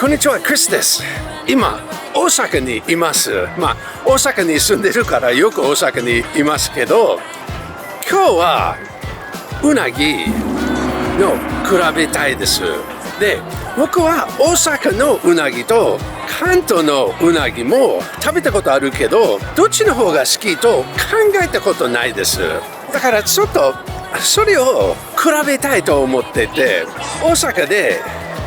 こんにちは、クリスです。今、大阪にいます。大阪に住んでるからよく大阪にいますけど、今日はうなぎの比べたいです。で、僕は大阪のうなぎと関東のうなぎも食べたことあるけど、どっちの方が好きと考えたことないです。だからちょっとそれを比べたいと思ってて、大阪で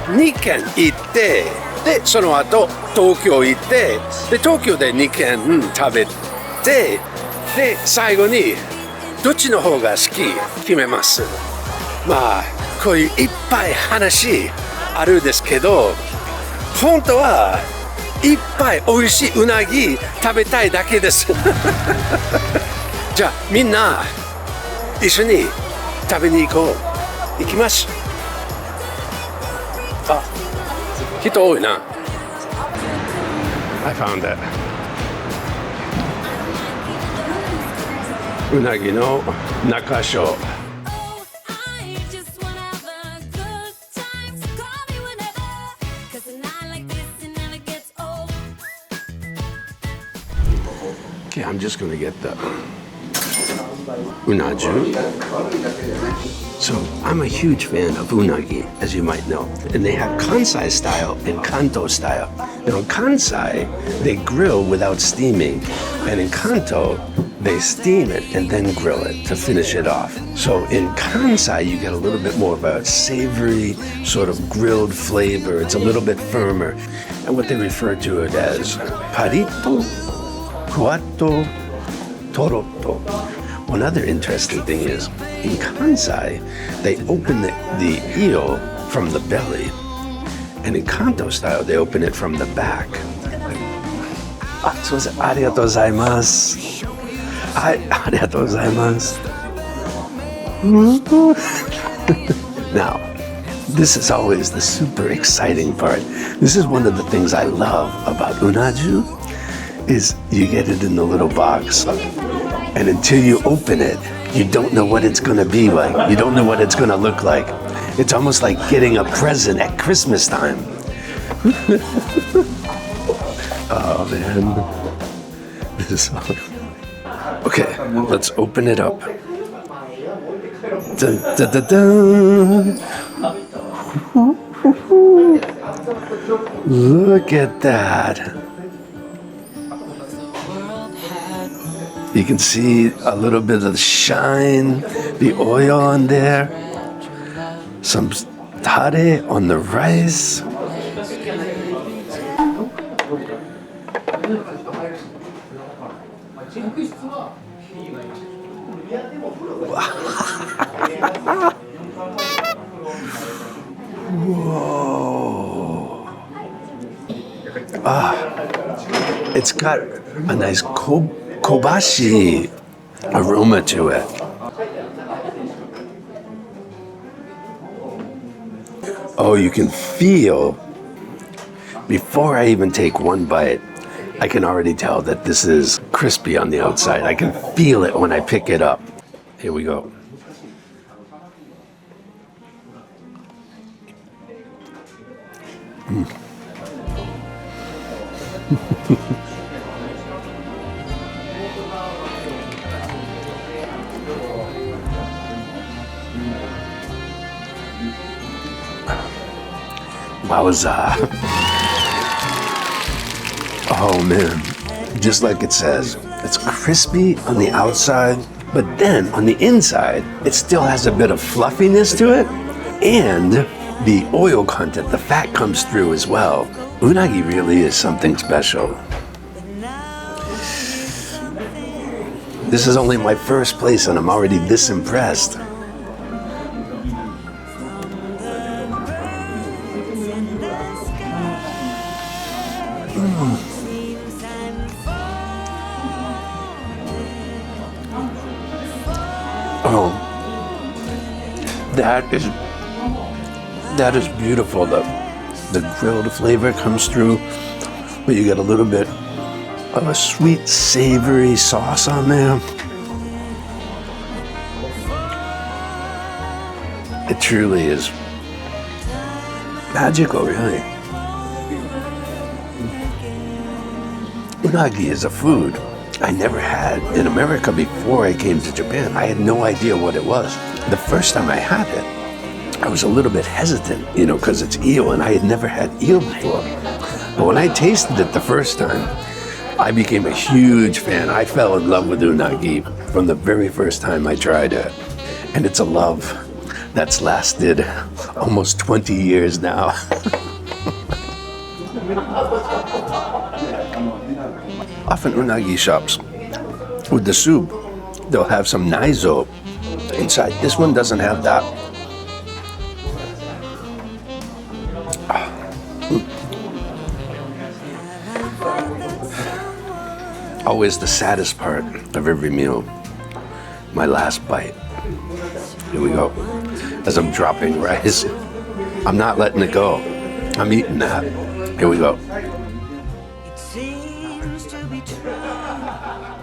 2軒行って、でその後東京行って、で東京で2軒食べて、で最後にどっちの方が好き決めます。こういういっぱい話あるんですけど、本当はいっぱい美味しいうなぎ食べたいだけですじゃあみんな一緒に食べに行こう。行きます。人多いな。I found it. うなぎの中章。Okay, I'm just gonna get the unagi. So I'm a huge fan of unagi, as you might know. And they have Kansai style and Kanto style. Now in Kansai, they grill without steaming. And in Kanto, they steam it and then grill it to finish it off. So in Kansai, you get a little bit more of a savory, sort of grilled flavor. It's a little bit firmer. And what they refer to it as parito, kuato, toroto. One other interesting thing is, in Kansai, they open the eel from the belly. And in Kanto style, they open it from the back. すいません。ありがとうございます。はい、ありがとうございます。Now, this is always the super exciting part. This is one of the things I love about unaju, is you get it in the little box. And until you open it, you don't know what it's going to be like. You don't know what it's going to look like. It's almost like getting a present at Christmas time. Oh, man. This is so... Okay, let's open it up. Dun, dun, dun, dun. Look at that. You can see a little bit of the shine, the oil on there, some tare on the rice. Whoa. It's got a nice kobashi aroma to it. Oh, you can feel, before I even take one bite, I can already tell that this is crispy on the outside. I can feel it when I pick it up. Here we go. Wowza. Oh man, just like it says, it's crispy on the outside, but then on the inside, it still has a bit of fluffiness to it, and the oil content, the fat comes through as well. Unagi really is something special. This is only my first place and I'm already this impressed. Oh, that is beautiful. The grilled flavor comes through, but you get a little bit of a sweet, savory sauce on there. It truly is magical, really. Unagi is a food I never had in America before I came to Japan. I had no idea what it was. The first time I had it, I was a little bit hesitant, because it's eel, and I had never had eel before. But when I tasted it the first time, I became a huge fan. I fell in love with unagi from the very first time I tried it. And it's a love that's lasted almost 20 years now. Often unagi shops, with the soup, they'll have some naizo inside. This one doesn't have that. Always the saddest part of every meal, my last bite. Here we go. As I'm dropping rice, I'm not letting it go. I'm eating that. Here we go. It seems to be true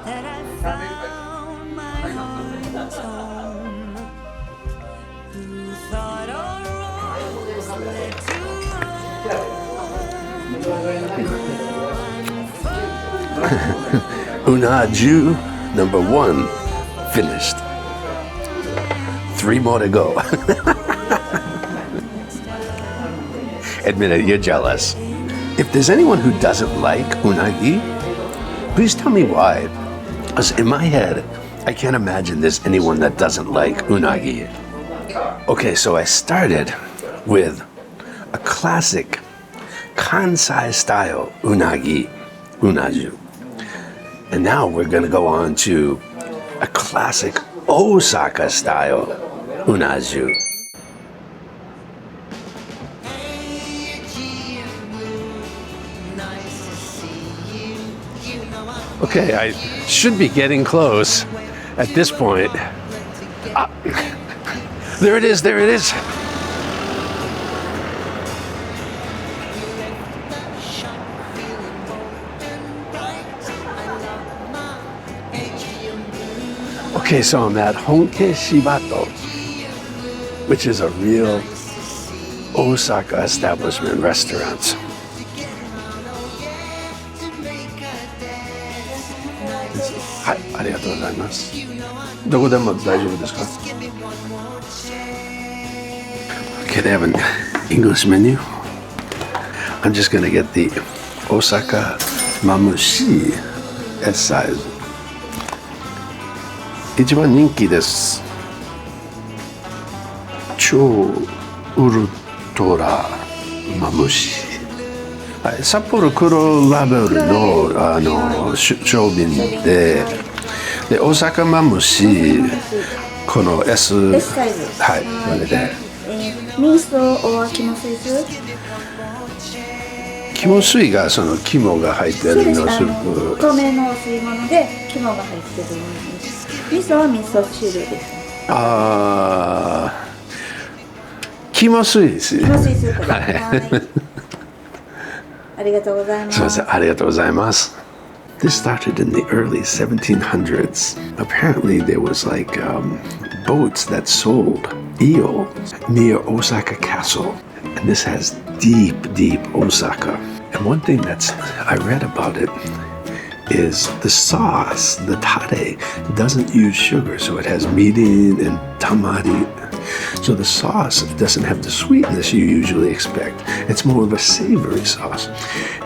that I found my own tone. Who thought all roads led to Unagi number 1 finished. 3 more to go. Admit it, you're jealous. If there's anyone who doesn't like unagi, please tell me why. Because in my head, I can't imagine there's anyone that doesn't like unagi. Okay, so I started with a classic Kansai style unagi, unaju. And now we're gonna go on to a classic Osaka style unaju. Okay, I should be getting close at this point. Ah, there it is, there it is. Okay, so I'm at Honke Shibato, which is a real Osaka establishment restaurant. Hi, ありがとうございます。どこでも大丈夫ですか? Okay, they have an English menu. I'm just gonna get the Osaka Mamushi S size. 一番人気です。超ウルトラマムシ。はい、札幌黒ラベルの商品で、大阪マムシこの S サイズ。はい、これで。ミンストは肝水ス？肝水がその肝が入ってるのスープ。透明の吸い物で肝が入ってるものです。味噌は味噌汁です。ああ、肝水ですね。肝水スープです。はい。ありがとうございます。すみません、ありがとうございます。This started in the early 1700s. Apparently, there was like boats that sold eel near Osaka Castle. And this has deep, deep Osaka. And one thing I read about it is the sauce, the tare, doesn't use sugar. So it has mirin and tamari. So the sauce doesn't have the sweetness you usually expect. It's more of a savory sauce.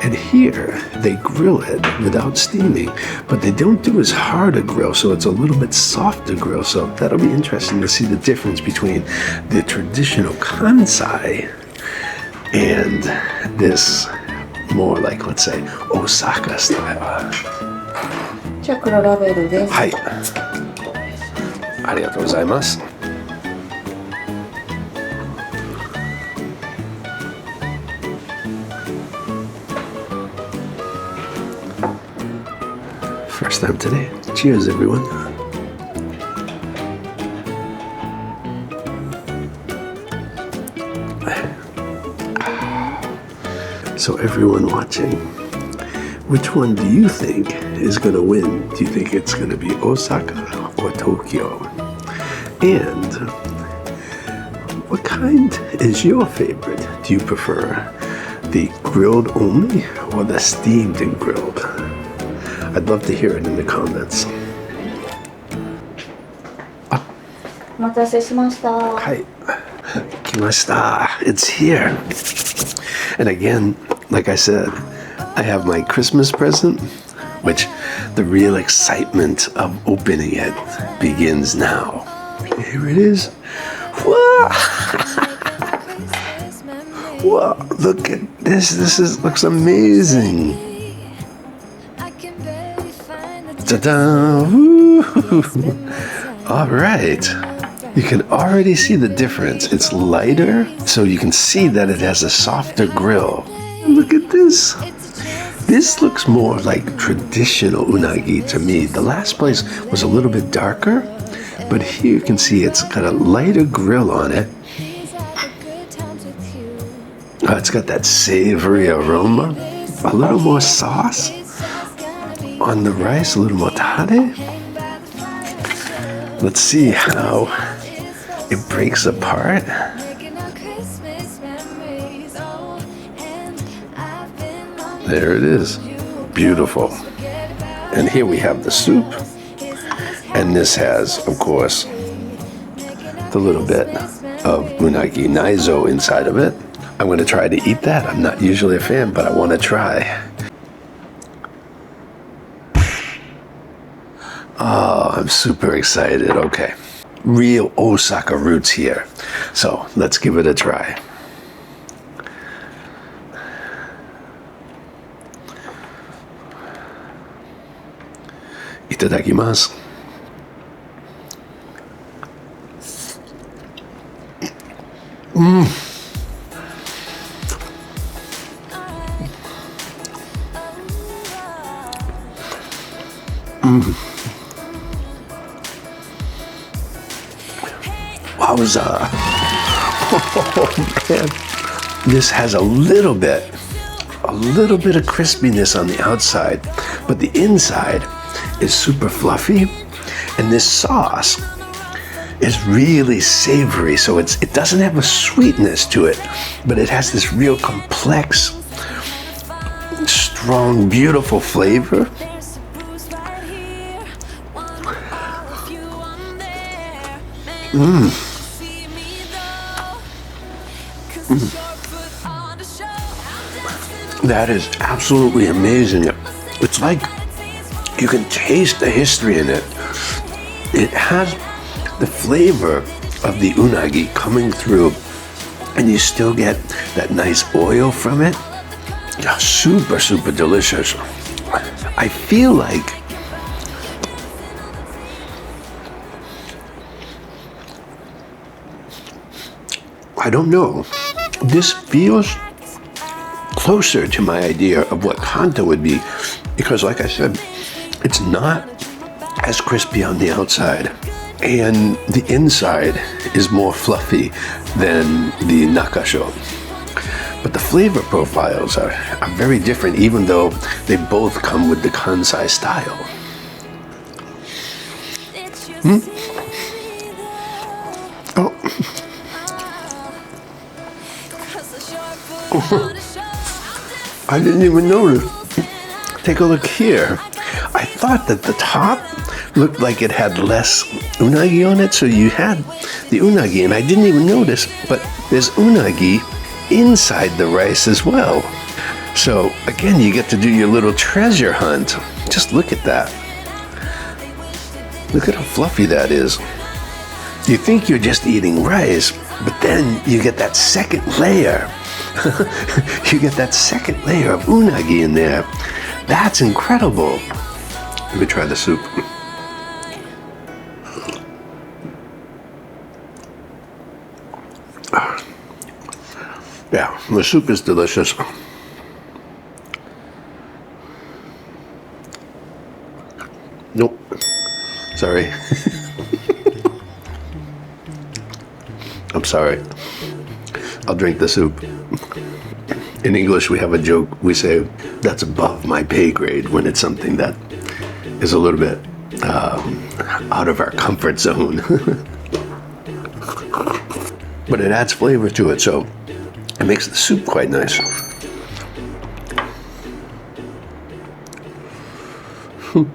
And here, they grill it without steaming, but they don't do as hard a grill, so it's a little bit softer grill. So that'll be interesting to see the difference between the traditional Kansai and this more like, let's say, Osaka style. じゃあ黒ラベルです。はい。ありがとうございます。First time today. Cheers, everyone. So everyone watching, which one do you think is going to win? Do you think it's going to be Osaka or Tokyo? And what kind is your favorite? Do you prefer the grilled only or the steamed and grilled? I'd love to hear it in the comments. お待たせしました。はい。来ました。It's here. And again, like I said, I have my Christmas present, which the real excitement of opening it begins now. Here it is. Whoa! Whoa, look at this. Looks amazing. Ta-da! All right. You can already see the difference. It's lighter, so you can see that it has a softer grill. Look at this. This looks more like traditional unagi to me. The last place was a little bit darker, but here you can see it's got a lighter grill on it. Oh, it's got that savory aroma. A little more sauce on the rice, a little more tare. Let's see how it breaks apart. There it is. Beautiful. And here we have the soup. And this has, of course, the little bit of unagi naizo inside of it. I'm going to try to eat that. I'm not usually a fan, but I want to try. Oh, I'm super excited. Okay. Real Osaka roots here. So let's give it a try. Itadakimasu. Wowza. Oh man. This has a little bit of crispiness on the outside, but the inside is super fluffy, and this sauce is really savory, so it doesn't have a sweetness to it, but it has this real complex, strong, beautiful flavor. That is absolutely amazing. It's like you can taste the history in it. It has the flavor of the unagi coming through, and you still get that nice oil from it. Super, super delicious. I feel like I don't know. This feels closer to my idea of what Kanta would be, because like I said, it's not as crispy on the outside, and the inside is more fluffy than the nakasho. But the flavor profiles are very different, even though they both come with the Kansai style. Oh. I didn't even notice. Take a look here. I thought that the top looked like it had less unagi on it, so you had the unagi, and I didn't even notice, but there's unagi inside the rice as well. So again, you get to do your little treasure hunt. Just look at that. Look at how fluffy that is. You think you're just eating rice, but then you get that second layer. You get that second layer of unagi in there. That's incredible. Let me try the soup. Yeah, the soup is delicious. Nope. Sorry. I'm sorry. I'll drink the soup. In English, we have a joke. We say, that's above my pay grade, when it's something that is a little bit out of our comfort zone. But it adds flavor to it, so it makes the soup quite nice. Just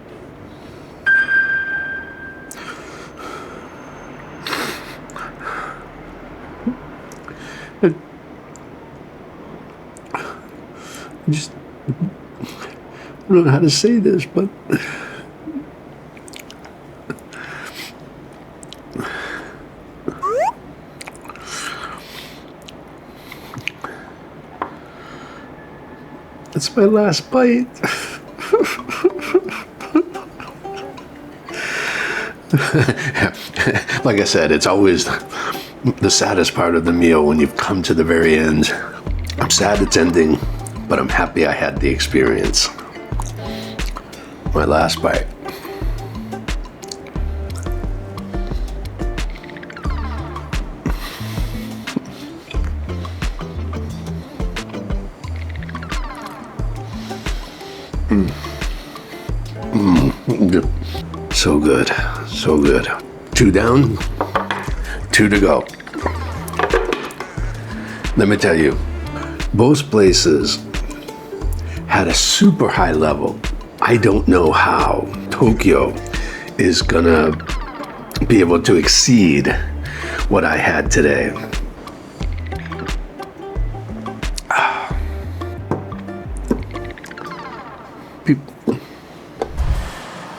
I don't know how to say this, but it's my last bite. Like I said, it's always the saddest part of the meal when you've come to the very end. I'm sad it's ending, but I'm happy I had the experience. My last bite. So good, so good. 2 down, 2 to go. Let me tell you, both places had a super high level. I don't know how Tokyo is gonna be able to exceed what I had today.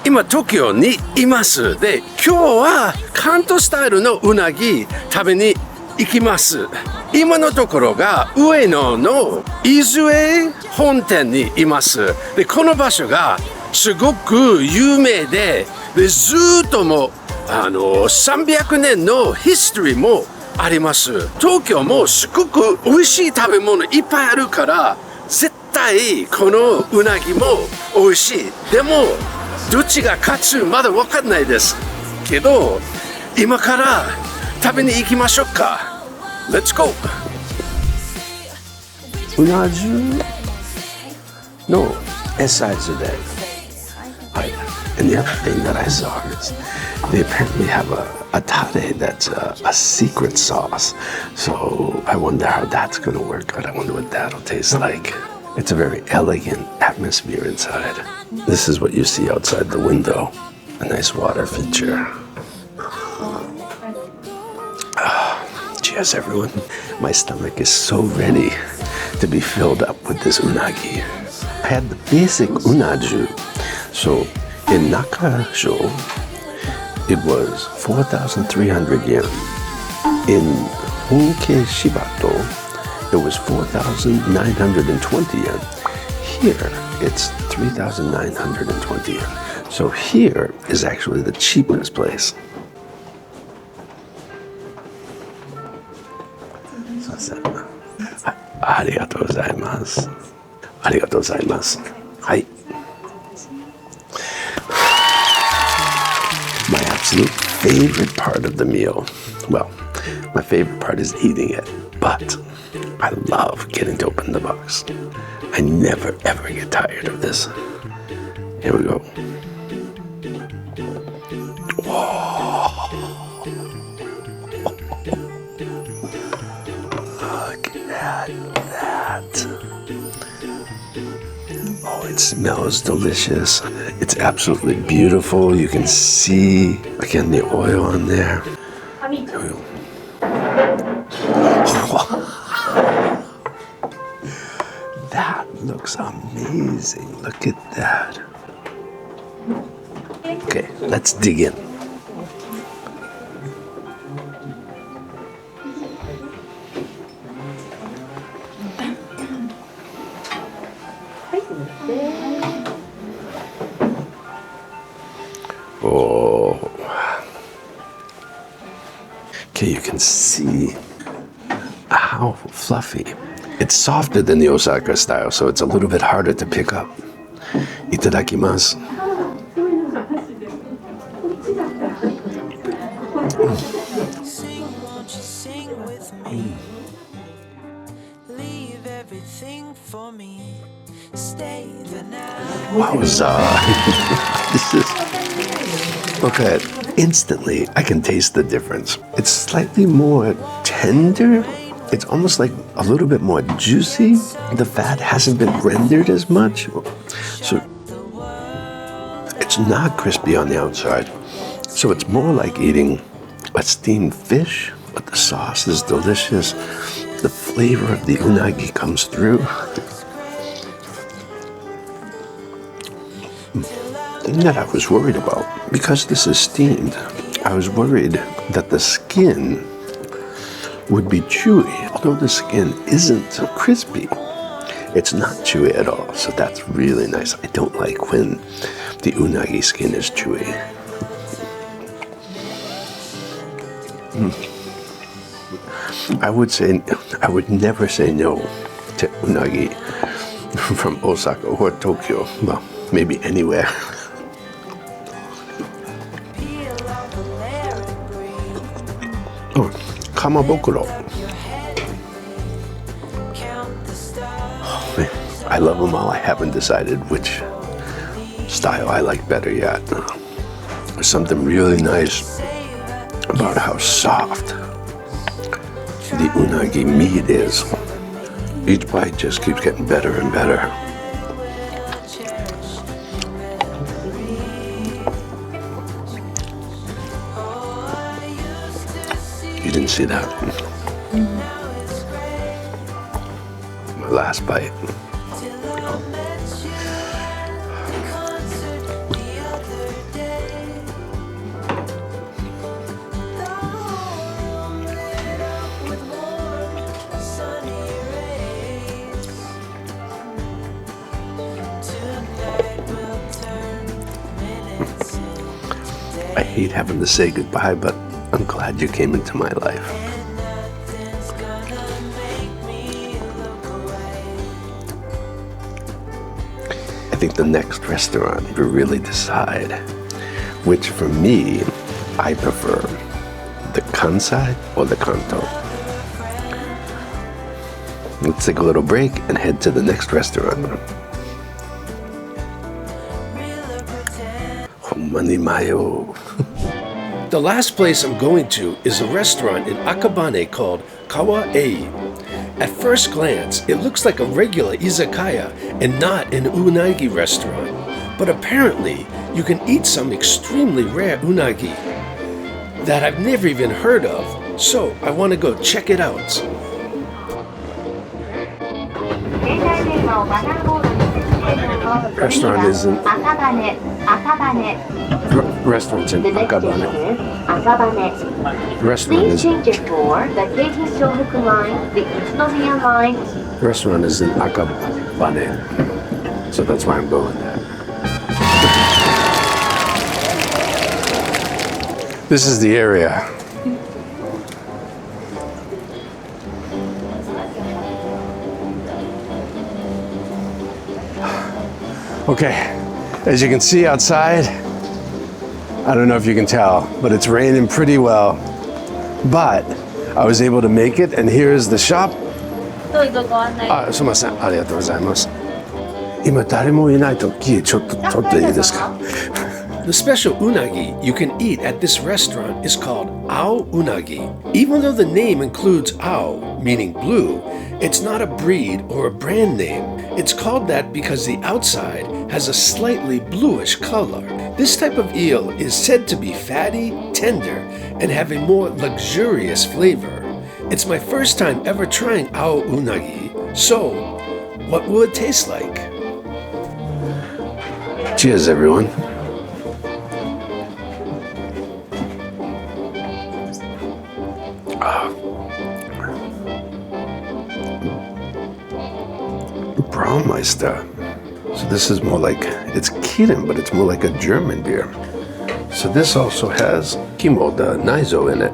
今東京にいます。で、今日は関東スタイルのうなぎ食べに行きます。今のところが上野のIzue本店にいます。で、この場所がすごく有名で、ずっとも300年のヒストリーもあります。東京もすごく美味しい食べ物いっぱいあるから、絶対このうなぎも美味しい。でもどっちが勝つまだ分かんないですけど、今から食べに行きましょうか。Let's go! うな重の S サイズで、はい。And the other thing that I saw is they apparently have a tare that's a secret sauce. So I wonder how that's going to work. I wonder what that'll taste like. It's a very elegant atmosphere inside. This is what you see outside the window. A nice water feature. Cheers, everyone. My stomach is so ready to be filled up with this unagi. I had the basic unaju. So in Nakasho, it was 4,300 yen. In Honke Shibato, it was 4,920 yen. Here, it's 3,920 yen. So here is actually the cheapest place. Arigatou gozaimasu. Arigatou gozaimasu. Hai. My absolute favorite part of the meal. Well, my favorite part is eating it, but I love getting to open the box. I never ever get tired of this. Here we go. Whoa. Look at that. Oh, it smells delicious. It's absolutely beautiful. You can see, again, the oil on there. Here we go. That looks amazing. Look at that. Okay, let's dig in. Oh. Okay, you can see how fluffy. It's softer than the Osaka style, so it's a little bit harder to pick up. Itadakimasu. Sing, won't you sing with me? Leave everything for me. Stay the night. Wowza. This is... Look at it. Instantly, I can taste the difference. It's slightly more tender. It's almost like a little bit more juicy. The fat hasn't been rendered as much. So it's not crispy on the outside. So it's more like eating a steamed fish, but the sauce is delicious. The flavor of the unagi comes through. The thing that I was worried about, because this is steamed, I was worried that the skin would be chewy. Although the skin isn't crispy, it's not chewy at all. So that's really nice. I don't like when the unagi skin is chewy. I would never say no to unagi from Osaka or Tokyo. Well, maybe anywhere. Oh, kamabokuro. Oh, man. I love them all. I haven't decided which style I like better yet. There's something really nice about how soft the unagi meat is. Each bite just keeps getting better and better. You didn't see that? My last bite. I hate having to say goodbye, but I'm glad you came into my life. I think the next restaurant will really decide which, for me, I prefer, the Kansai or the Kanto. Let's take a little break and head to the next restaurant. Homani mayo. The last place I'm going to is a restaurant in Akabane called Kawa-ei. At first glance, it looks like a regular izakaya and not an unagi restaurant. But apparently, you can eat some extremely rare unagi that I've never even heard of. So I want to go check it out. Restaurant is in Restaurant's in Akabane. Restaurant is Restaurant is in Akabane. So that's why I'm going there. This is the area. Okay, as you can see outside, I don't know if you can tell, but it's raining pretty well. But I was able to make it, and here's the shop. すみません、ありがとうございます。今誰もいないとき、ちょっと撮っていいですか? The special unagi you can eat at this restaurant is called ao unagi. Even though the name includes ao, meaning blue, it's not a breed or a brand name. It's called that because the outside has a slightly bluish color. This type of eel is said to be fatty, tender, and have a more luxurious flavor. It's my first time ever trying ao unagi, so what will it taste like? Cheers, everyone. Braumeister. So this is more like, it's Kirin, but it's more like a German beer. So this also has kimo, the naizo, in it.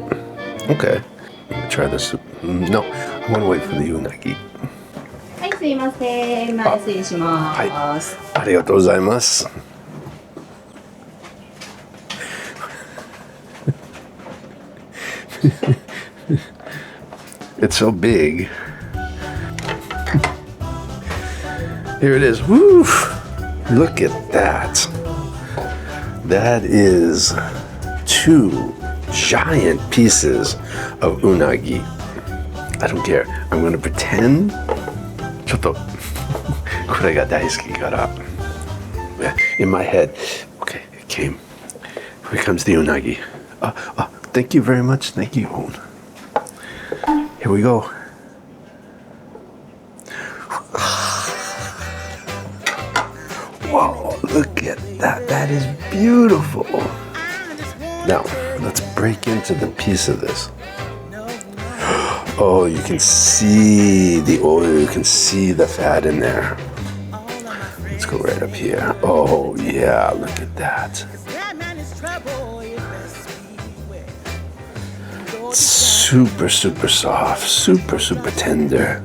Okay, let me try this. No, I want to wait for the unagi. はい、すいません。前失礼します。はい、ありがとうございます。It's so big. Here it is. Woo! Look at that. That is 2 giant pieces of unagi. I don't care. I'm going to pretend ちょっとこれが大好きから in my head. Okay. Okay, here comes the unagi. Thank you very much. Thank you. Here we go. Wow, look at that. That is beautiful. Now, let's break into the piece of this. Oh, you can see the oil. You can see the fat in there. Let's go right up here. Oh, yeah, look at that. Super, super soft. Super, super tender.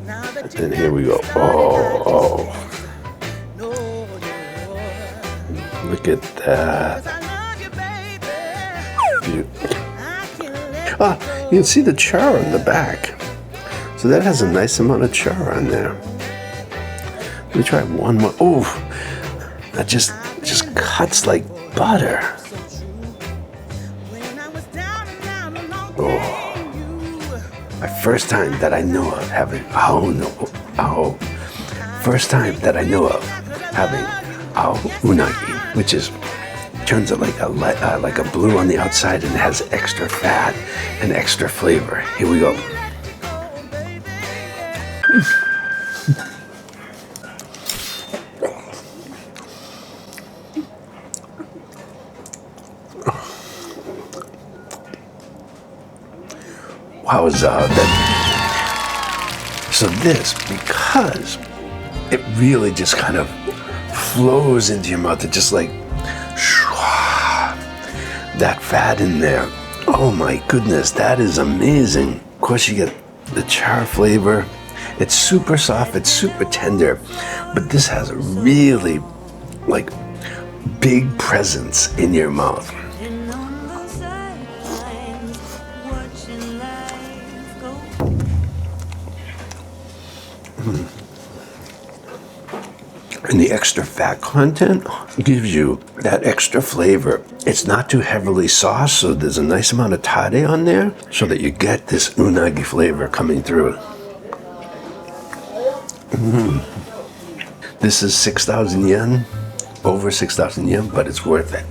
And here we go. Oh. Look at that. You can see the char on the back. So that has a nice amount of char on there. Let me try one more. Oh, that just cuts like butter. Oh, my first time that I know of having first time that I know of having unagi, which turns out like a blue on the outside and has extra fat and extra flavor. Here we go. Wowza. So this, because it really just kind of flows into your mouth, it just like that fat in there. Oh my goodness, that is amazing. Of course, you get the char flavor. It's super soft, it's super tender, but this has a really like big presence in your mouth. And the extra fat content gives you that extra flavor. It's not too heavily sauced, so there's a nice amount of tare on there so that you get this unagi flavor coming through. This is 6,000 yen, over 6,000 yen, but it's worth it.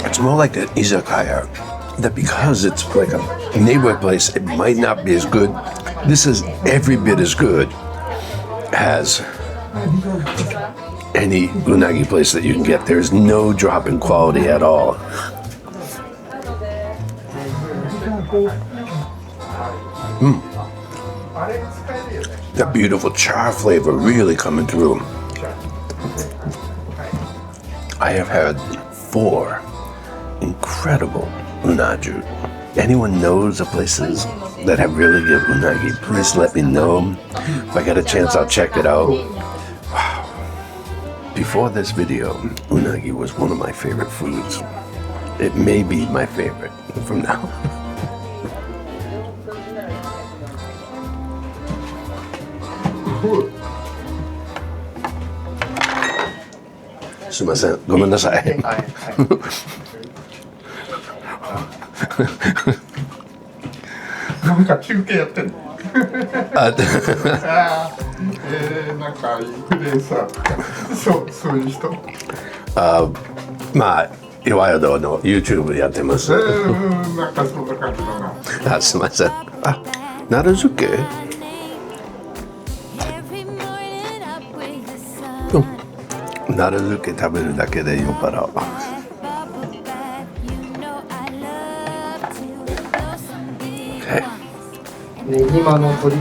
It's more like an izakaya, that because it's like a neighborhood place, it might not be as good. This is every bit as good as any unagi place that you can get. There's no drop in quality at all. That beautiful char flavor really coming through. I have had 4 incredible unagi. Anyone knows of places that have really good unagi, please let me know. If I get a chance, I'll check it out. Wow. Before this video, unagi was one of my favorite foods. It may be my favorite from now. すいません、ごめんなさい。なんか中継やってんの？なんかインフルエンサーとか、そういう人？まあ、いわゆるYouTube やってます。なんかそんな感じだな。すいません。なる漬け？なる漬け食べるだけでよから。ねぎまの鶏皮。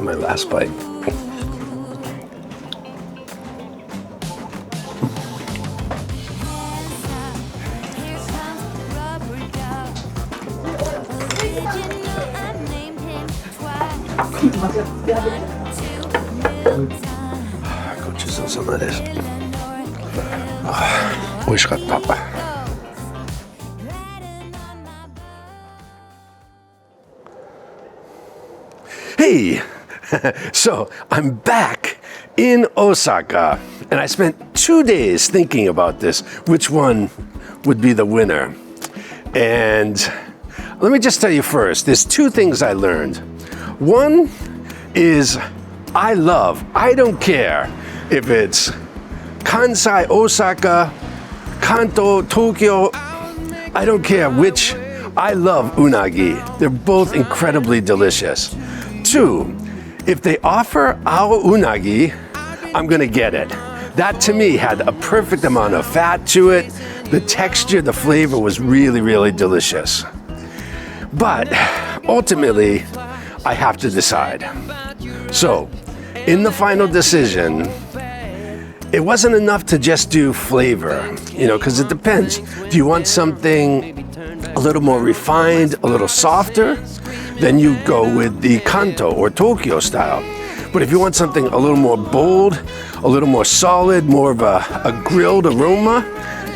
My last bite. Go choose some of this. 美味しかった。Hey, so I'm back in Osaka, and I spent 2 days thinking about this, which one would be the winner. And let me just tell you first, there's 2 things I learned. One is I don't care if it's Kansai, Osaka, Kanto, Tokyo. I don't care which. I love unagi. They're both incredibly delicious. 2, if they offer our unagi, I'm gonna get it. That to me had a perfect amount of fat to it. The texture, the flavor was really, really delicious. But ultimately, I have to decide. So, in the final decision, it wasn't enough to just do flavor, because it depends. Do you want something a little more refined, a little softer? Then you go with the Kanto or Tokyo style. But if you want something a little more bold, a little more solid, more of a grilled aroma,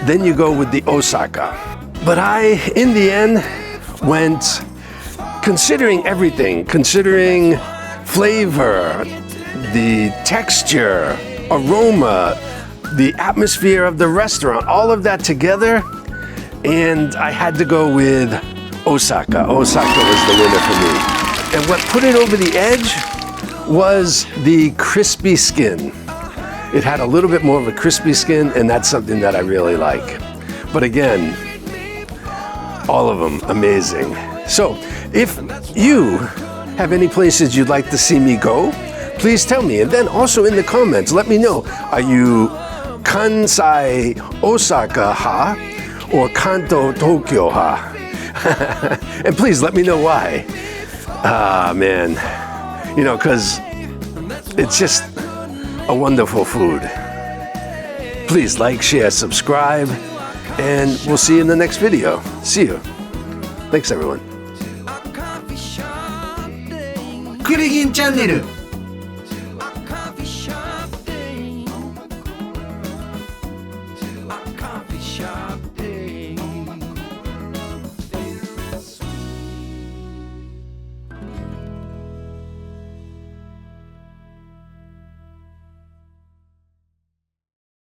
then you go with the Osaka. But I, in the end, went considering everything, considering flavor, the texture, aroma, the atmosphere of the restaurant, all of that together, and I had to go with Osaka. Osaka was the winner for me. And what put it over the edge was the crispy skin. It had a little bit more of a crispy skin, and that's something that I really like. But again, all of them amazing. So if you have any places you'd like to see me go, please tell me. And then also in the comments, let me know. Are you Kansai Osaka ha or Kanto Tokyo ha? And please let me know why. Man, because it's just a wonderful food. Please like, share, subscribe, and we'll see you in the next video. See you. Thanks, everyone. クリギンチャンネル